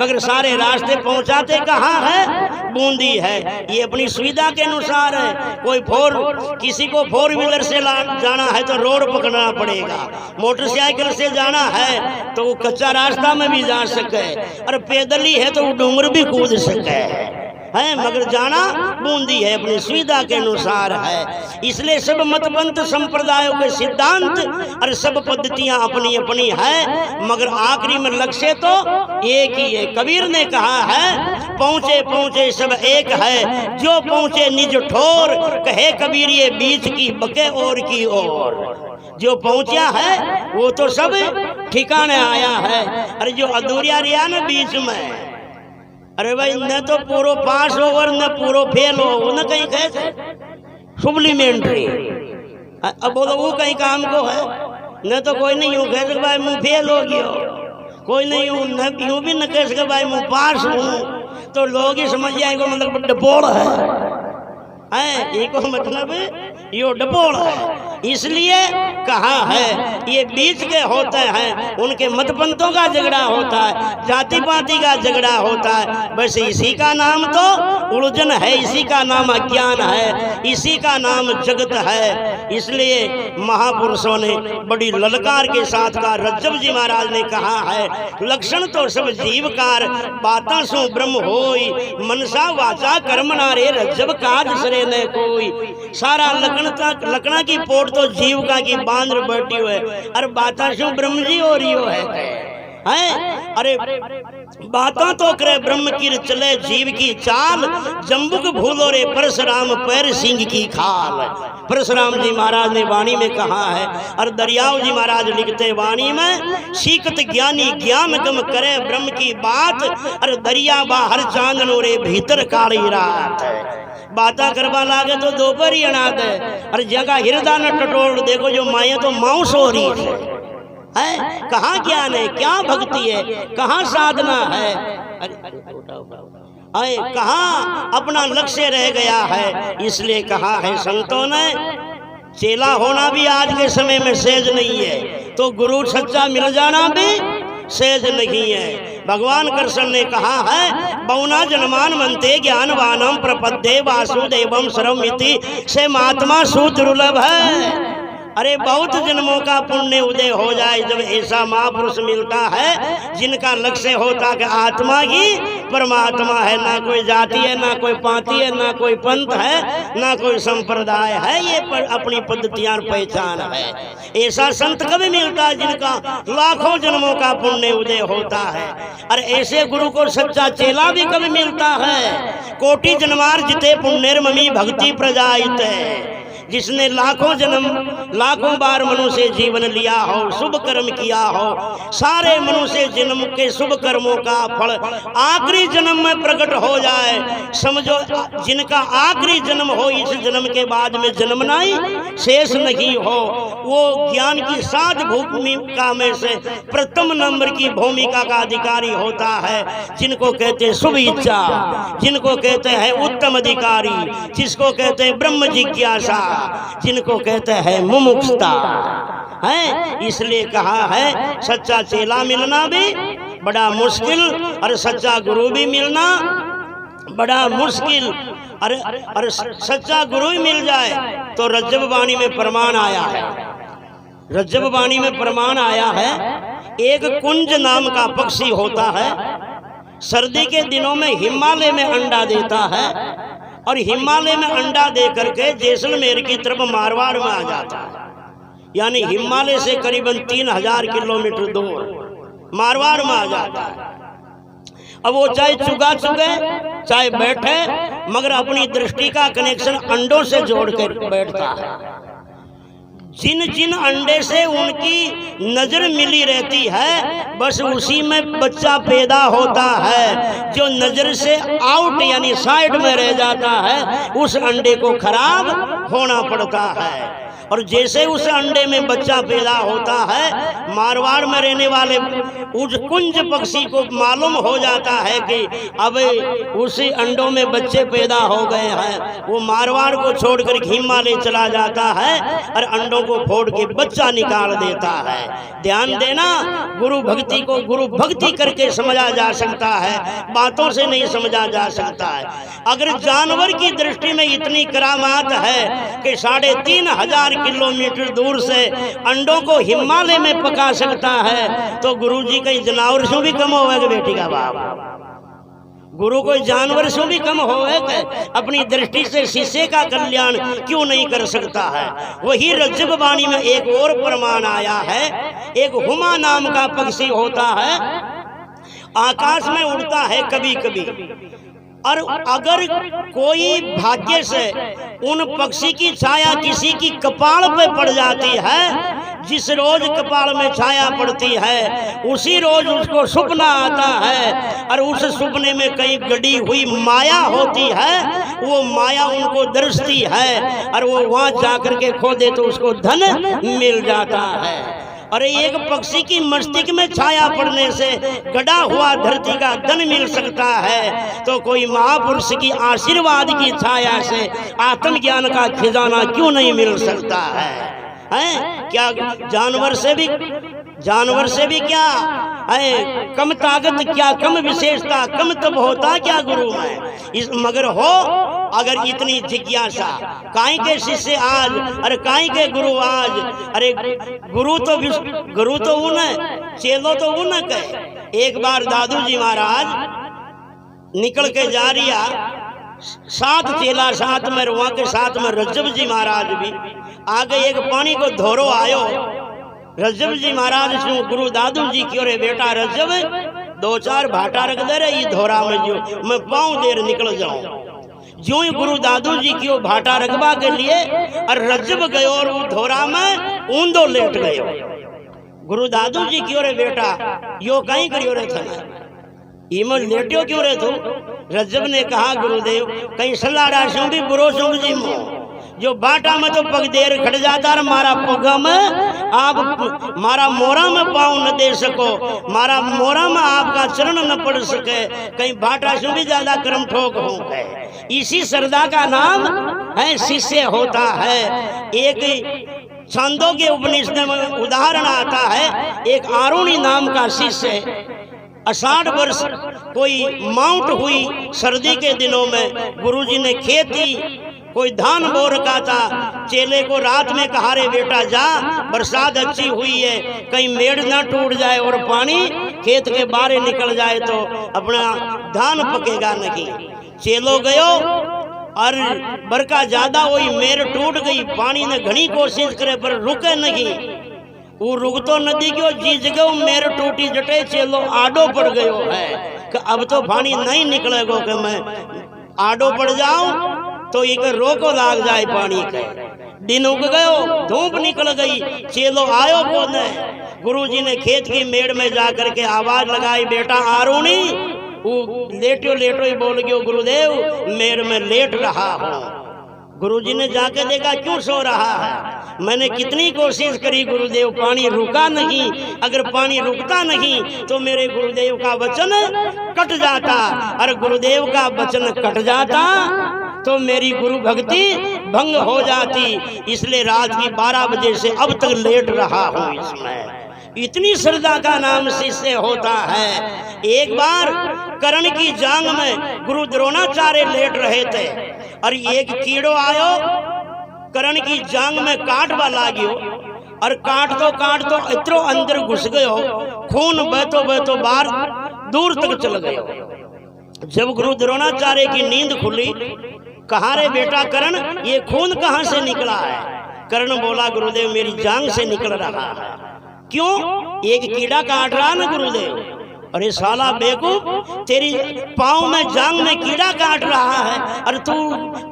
मगर सारे रास्ते पहुंचाते कहाँ है? बूंदी है। ये अपनी सुविधा के अनुसार है। कोई किसी को 4 व्हीलर से जाना है तो रोड पकड़ना पड़ेगा, मोटरसाइकिल से जाना है तो वो कच्चा रास्ता में भी जा सके, और पैदल ही है तो वो डूंगर भी कूद सके है, मगर जाना बूंदी है, अपनी सुविधा के अनुसार है। इसलिए सब मतपंथ संप्रदायों के सिद्धांत और सब पद्धतियां अपनी अपनी है, मगर आखिरी में लक्ष्य तो एक ही है। कबीर ने कहा है पहुंचे पहुंचे सब एक है, जो पहुंचे निज ठोर, कहे कबीर ये बीच की बके और की ओर। जो पहुंचा है वो तो सब ठिकाने आया है, और जो अधूरिया रिया न बीच में, अरे भाई न तो पूरा पास हो और न पूरा फेल हो, न कहीं कैसे सुप्लीमेंट्री। अब बोलो वो कहीं काम को है, न तो कोई नहीं यूँ कह सके भाई मुँह फेल हो गया, कोई नहीं यूँ भी न कह सके भाई मुँह पास हूँ, तो लोग ही समझ जाएंगे मतलब डपोड़ है, एक मतलब यो डपोड़ है। इसलिए कहा है ये बीच के होते हैं, उनके मतपंथों का झगड़ा होता है, जाति पाति का झगड़ा होता है, बस इसी का नाम तो उलझन है, इसी का नाम अज्ञान है, इसी का नाम जगत है। इसलिए महापुरुषों ने बड़ी ललकार के साथ कहा, रज्जब जी महाराज ने कहा है लक्षण तो सब जीवकार, बाता सु ब्रह्म होई, मनसा वाचा कर्म नारे रज्जब काज सरे न कोई। सारा लकड़ा की पोट तो जीविका की बांध बैठी हुए, अरे बाता शू ब्रह्म जी हो रही हो है? अरे बाता तो करे ब्रह्म की चले जीव की चाल, जम्बुक भूलो रे परशुराम पैर सिंह की खाल। परशुराम जी महाराज ने वाणी में कहा है, और दरियाव जी महाराज लिखते वाणी में, सीखत ज्ञानी ज्ञान गम करे ब्रह्म की बात, और दरिया बाहर चांदनो रे भीतर काली रात। बाता करवा लागे तो दोपहर ही अना दे, और जगह हृदय न टटोल देखो जो माया तो मांस हो रही है। कहाँ ज्ञान है, क्या भक्ति है, कहाँ साधना है, अरे कहाँ अपना लक्ष्य रह गया है। इसलिए कहा है संतों ने, चेला होना भी आज के समय में सहज नहीं है, तो गुरु सच्चा मिल जाना भी सहज नहीं है। भगवान कृष्ण ने कहा है बहुना जन्मान मनते ज्ञानवानम प्रपद्ये वासुदेवम सर्वमिति, से महात्मा सुदुर्लभ है। अरे बहुत जन्मों का पुण्य उदय हो जाए जब ऐसा महापुरुष मिलता है जिनका लक्ष्य होता कि आत्मा ही परमात्मा है, ना कोई जाति है, ना कोई पाति है, ना कोई पंथ है, ना कोई संप्रदाय है, ये अपनी पद्धतियां पहचान है। ऐसा संत कभी मिलता है जिनका लाखों जन्मों का पुण्य उदय होता है, और ऐसे गुरु को सच्चा चेला भी कभी मिलता है। कोटि जन्मार जिते पुण्यर्ममी भक्ति प्रजायित है, जिसने लाखों जन्म लाखों बार मनुष्य जीवन लिया हो, शुभ कर्म किया हो, सारे मनुष्य जन्म के शुभ कर्मों का फल आखिरी जन्म में प्रकट हो जाए। समझो जिनका आखिरी जन्म हो, इस जन्म के बाद में जन्म नहीं शेष नहीं हो, वो ज्ञान की 7 भूमिका में से प्रथम नंबर की भूमिका का अधिकारी होता है, जिनको कहते हैं शुभ इच्छा, जिनको कहते हैं उत्तम अधिकारी, जिसको कहते हैं ब्रह्म जिज्ञासा, जिनको कहते हैं मुमुक्षुता है। इसलिए कहा है सच्चा चेला मिलना भी बड़ा मुश्किल, और सच्चा गुरु भी मिलना बड़ा मुश्किल। अरे सच्चा गुरु ही मिल जाए तो रज्जब वाणी में प्रमाण आया है, रज्जब वाणी में प्रमाण आया है। एक कुंज नाम का पक्षी होता है, सर्दी के दिनों में हिमालय में अंडा देता है, और हिमालय में अंडा दे करके जैसलमेर की तरफ मारवाड़ में आ जाता है, यानी हिमालय से करीबन 3000 किलोमीटर दूर मारवाड़ में आ जाता है। अब वो चाहे चुगा चुगे चाहे बैठे, मगर अपनी दृष्टि का कनेक्शन अंडों से जोड़कर बैठता है। जिन जिन अंडे से उनकी नजर मिली रहती है बस उसी में बच्चा पैदा होता है। जो नजर से आउट यानी साइड में रह जाता है उस अंडे को खराब होना पड़ता है। और जैसे उस अंडे में बच्चा पैदा होता है, मारवाड़ में रहने वाले उस कुंज पक्षी को मालूम हो जाता है कि अब उसी अंडों में बच्चे पैदा हो गए हैं। वो मारवाड़ को छोड़कर हिमालय चला जाता है और अंडों को फोड़ के बच्चा निकाल देता है। ध्यान देना, गुरु भक्ति को गुरु भक्ति करके समझा जा सकता है, बातों से नहीं समझा जा सकता है। अगर जानवर की दृष्टि में इतनी करामात है कि 3500 किलोमीटर दूर से अंडों को हिमालय में पका सकता है, तो गुरु जी कई जानवर से भी कम होगा बेटी का बाप। गुरु कोई जानवर से भी कम होगा, अपनी दृष्टि से शिष्य का कल्याण क्यों नहीं कर सकता है। वही रज्जब वाणी में एक और प्रमाण आया है। एक हुमा नाम का पक्षी होता है, आकाश में उड़ता है कभी कभी, और अगर कोई भाग्य से उन पक्षी की छाया किसी की कपाल पे पड़ जाती है, जिस रोज कपाल में छाया पड़ती है उसी रोज उसको सपना आता है, और उस सपने में कहीं गड़ी हुई माया होती है, वो माया उनको दर्शती है और वो वहां जाकर के खोदे तो उसको धन मिल जाता है। और एक पक्षी की मस्तिष्क में छाया पड़ने से गड़ा हुआ धरती का धन मिल सकता है, तो कोई महापुरुष की आशीर्वाद की छाया से आत्मज्ञान का खजाना क्यों नहीं मिल सकता है? क्या जानवर से भी क्या है कम ताकत, क्या कम विशेषता, कम तब होता क्या गुरु में। मगर हो अगर इतनी जिज्ञासा, काई के शिष्य आज, अरे काई के गुरु आज, अरे गुरु तो उन चेलो तो उन कहे। एक बार दादू जी महाराज निकल के जा रिया, 7 चेला साथ में, वहां के साथ में रज्जब जी महाराज भी आगे। एक पानी को धोरो आयो, रज्जब जी महाराज से गुरु दादू जी की, अरे बेटा रज्जब 2-4 भाटा रख दे रहे धोरा में, जो मैं पाँव देर निकल जाऊं। जो ही गुरु दादू जी की भाटा रखबा के लिए और रज्जब गयो और वो धोरा में ऊंधो लेट गयो। गुरु दादू जी की, अरे बेटा यो कहीं करियो रे था, इमन लेटियो क्यों रे तू? रज्जब ने कहा गुरुदेव कहीं सलाड़ा सू भी बुरो सूंग जी मो, जो बाटा में तो पग देर खड़ जाता और मारा पगा में आप मारा मोरा में पाँव न दे सको, मारा मोरा में आपका चरण न पड़ सके, कहीं बाटा से भी ज्यादा कर्म ठोक हो गए। इसी श्रद्धा का नाम है शिष्य होता है। एक छंदों के उपनिषद में उदाहरण आता है, एक आरुणी नाम का शिष्य 68 वर्ष कोई माउंट हुई सर्दी के दिनों में, गुरुजी ने खेती कोई धान बो रखा था। चेले को रात में कहा रे बेटा जा, बरसात अच्छी हुई है, कहीं मेड़ ना टूट जाए और पानी खेत के बाहर निकल जाए तो अपना धान पकेगा नहीं। चेलो गयो और बरका ज्यादा वही मेड़ टूट गई, पानी ने घनी कोशिश करे पर रुके नहीं। वो रुक तो नदी क्यों जीज गयो, मेरे टूटी जटे चेलो आडो पड़ गयो है कि अब तो पानी नहीं निकलेगो कि मैं आडो पड़ जाऊं तो एक रोको लाग जाए पानी के। दिन उग गयो, धूप निकल गई, चेलो आयो कौन है। गुरुजी ने खेत की मेड़ में जाकर के आवाज लगाई, बेटा आरुणी। वो लेटो लेटो ही बोल गयो, गुरुदेव मेड़ में लेट रहा हूँ। गुरुजी ने जाके देखा क्यों सो रहा है। मैंने कितनी कोशिश करी गुरुदेव, पानी रुका नहीं। अगर पानी रुकता नहीं तो मेरे गुरुदेव का वचन कट जाता, और गुरुदेव का वचन कट जाता तो मेरी गुरु भक्ति भंग हो जाती। इसलिए रात की 12 बजे से अब तक लेट रहा हूँ इसमें। इतनी श्रद्धा का नाम शिष्य होता है। एक बार कर्ण की जांग में गुरु द्रोणाचार्य लेट रहे थे और एक कीड़ो आयो, कर्ण की जांग में काटवा लाग्यो और काट तो इतरो अंदर घुस गयो, खून बहतो बहतो बाहर दूर तक चल गयो। जब गुरु द्रोणाचार्य की नींद खुली, कहा रे बेटा कर्ण ये खून कहाँ से निकला है? कर्ण बोला गुरुदेव मेरी जांग से निकल रहा है। क्यों? एक कीड़ा काट रहा ना गुरुदेव। अरे साला बेवकूफ, तेरी पाँव में जांग में कीड़ा काट रहा है और तू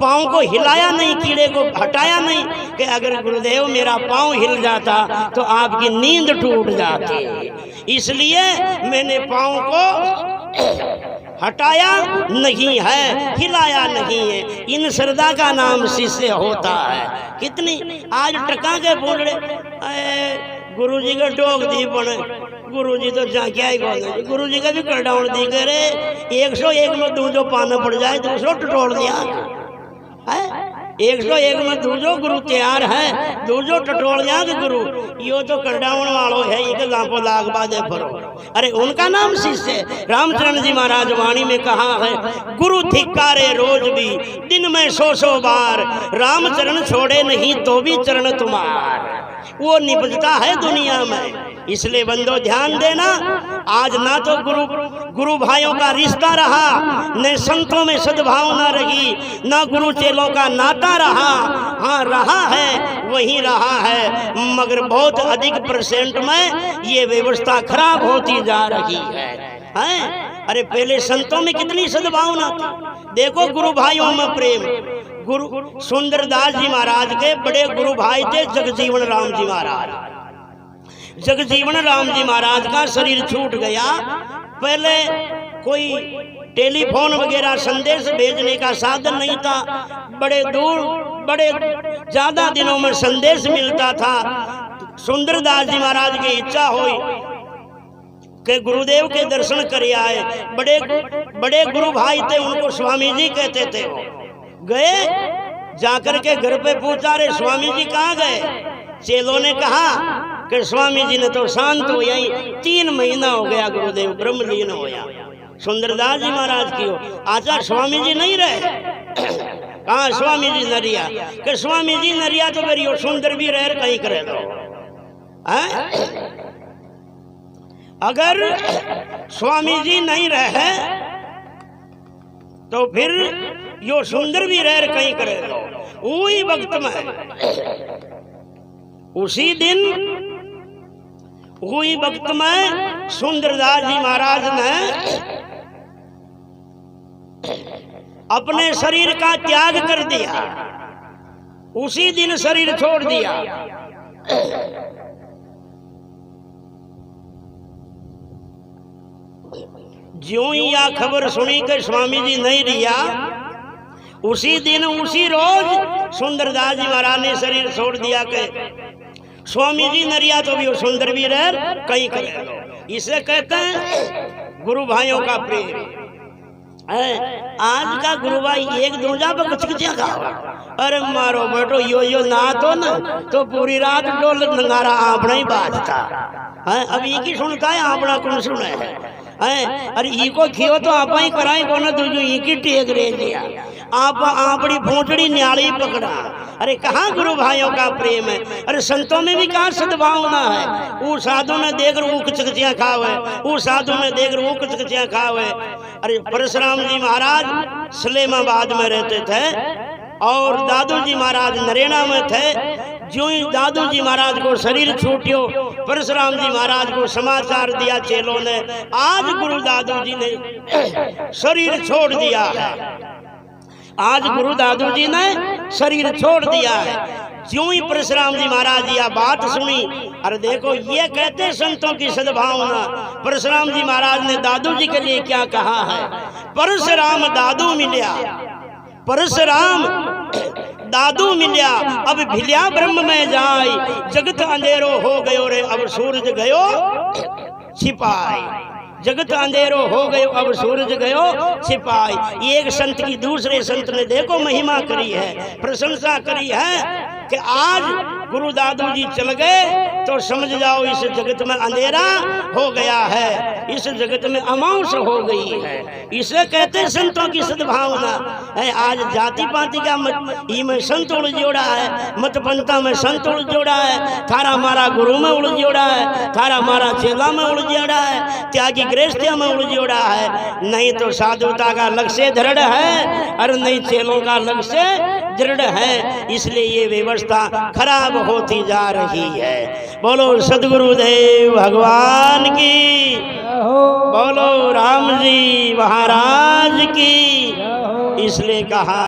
पाँव को हिलाया नहीं, कीड़े को हटाया नहीं कि अगर गुरुदेव मेरा पाँव हिल जाता तो आपकी नींद टूट जाती। इसलिए मैंने पाँव को हटाया नहीं है, हिलाया नहीं है। इन श्रद्धा का नाम शिष्य होता है। कितनी आज टका के बोल रहे गुरु जी का टोक दी बने, गुरु जी तो जा क्या ही बोल, गुरु जी का भी करडाउन दी करे 101 में दूजो पाना पड़ जाए, 200 टटोल दिया है। 101 में दूजो गुरु तैयार है, दूजो टटोल दिया कि गुरु यो तो करडाउन वालों है, ये लापो लाग बादे फरो। अरे उनका नाम शिष्य। रामचरण जी महाराज वाणी में कहा है, गुरु धिक्कारे रोज भी दिन में 100 बार, रामचरण छोड़े नहीं तो भी चरण तुम्हार। वो निपजता है दुनिया में। इसलिए बंदो ध्यान देना, आज ना तो गुरु भाइयों का रिश्ता रहा, न संतों में सद्भावना रही, ना गुरु चेलों का नाता रहा। हाँ रहा है, वही रहा है, मगर बहुत अधिक परसेंट में ये व्यवस्था खराब होती जा रही है। अरे पहले संतों में कितनी सद्भावना थी, देखो गुरु भाइयों में प्रेम। गुरु सुंदरदास जी महाराज के बड़े गुरु भाई थे जगजीवन राम जी महाराज। जगजीवन राम जी महाराज का शरीर छूट गया। पहले कोई टेलीफोन वगैरह संदेश भेजने का साधन नहीं था, बड़े दूर बड़े ज्यादा दिनों में संदेश मिलता था। सुंदरदास जी महाराज की इच्छा हुई कि गुरुदेव के दर्शन करे आए। बड़े गुरु भाई थे, उनको स्वामी जी कहते थे। गए, जाकर के घर पे पूछा, रे स्वामी जी कहाँ गए? चेलों ने कहा कि स्वामी जी ने तो शांत हो यही 3 महीना हो गया, गुरुदेव ब्रह्मलीन होया। सुंदरदास जी महाराज की हो, आचार्य स्वामी जी नहीं रहे। कहा स्वामी जी नरिया, कि स्वामी जी नरिया तो मेरी सुंदर भी रह कहीं करे दो। अगर स्वामी जी नहीं रहे तो फिर यो सुंदर भी रह कहीं करे दो। वही वक्त में उसी दिन हुई वक्त में सुंदरदास जी महाराज ने अपने शरीर का त्याग कर दिया। उसी दिन शरीर छोड़ दिया। ज्यों ही यह खबर सुनी कि स्वामी जी नहीं रिया, उसी दिन उसी रोज सुंदरदास जी महाराज ने शरीर छोड़ दिया कि स्वामी जी नरिया तो भी वो सुंदर भी रह कहीं करे। इसे कहते हैं गुरु भाइयों का प्रेम है। आज का गुरु भाई एक दूजा पर कचकचिया खाओ, अरे मारो बेटो यो ना तो पूरी रात डोल नंगारा आपना ही बाजता है। अब ये की सुनता है, आपना कौन सुने है? अरे ई को खियो तो आप ही कराई को ना दूजो ई की टेक रे लिया, आप आपड़ी भोंटड़ी न्याली पकड़ा। अरे कहाँ गुरु भाइयों का प्रेम है? अरे संतों में भी कहाँ सद्भावना है? वो साधु ने देख वो कचकचियाँ खावे, वो साधु ने देख वो कचकचियाँ खावे। अरे परशुराम जी महाराज सलेमाबाद में रहते थे और दादू जी महाराज नरेना में थे। जो ही दादू जी महाराज को शरीर छूटियो, परशुराम जी महाराज को समाचार दिया चेलों ने, आज गुरु दादू जी ने शरीर छोड़ दिया है। आज गुरु दादू जी ने शरीर छोड़ दिया है। ज्यों ही परशुराम जी महाराज यह बात सुनी, अरे देखो ये कहते संतों की सद्भावना। परशुराम जी महाराज ने दादू जी के लिए क्या कहा है? परशुराम दादू मिलिया, परशुराम दादू मिलिया, अब भिलिया ब्रह्म में जाय, जगत अंधेरो हो गयो रे अब सूरज गयो छिपाई। जगत अंधेरो हो गयो अब सूरज गयो छिपाई। एक संत की दूसरे संत ने देखो महिमा करी है, प्रशंसा करी है कि आज गुरु दादू जी चल गए तो समझ जाओ इस जगत में अंधेरा हो गया है, इस जगत में अमावस हो गई है। इसे कहते संतों की सद्भावना है। आज जाति पाति का मत में संत उड़ जोड़ा है, मत पंथा में संत उड़ जोड़ा है, थारा मारा गुरु में उड़ जोड़ा है, थारा मारा चेला में उड़ जोड़ा है, त्यागी गृहस्थिया में उड़ जोड़ा है। नहीं तो साधुता का लक्ष्य दृढ़ है और नहीं चेलों का लक्ष्य दृढ़ है। इसलिए ये व्यवस्था खराब होती जा रही है। बोलो सद्गुरुदेव भगवान की, बोलो राम जी महाराज की। इसलिए कहा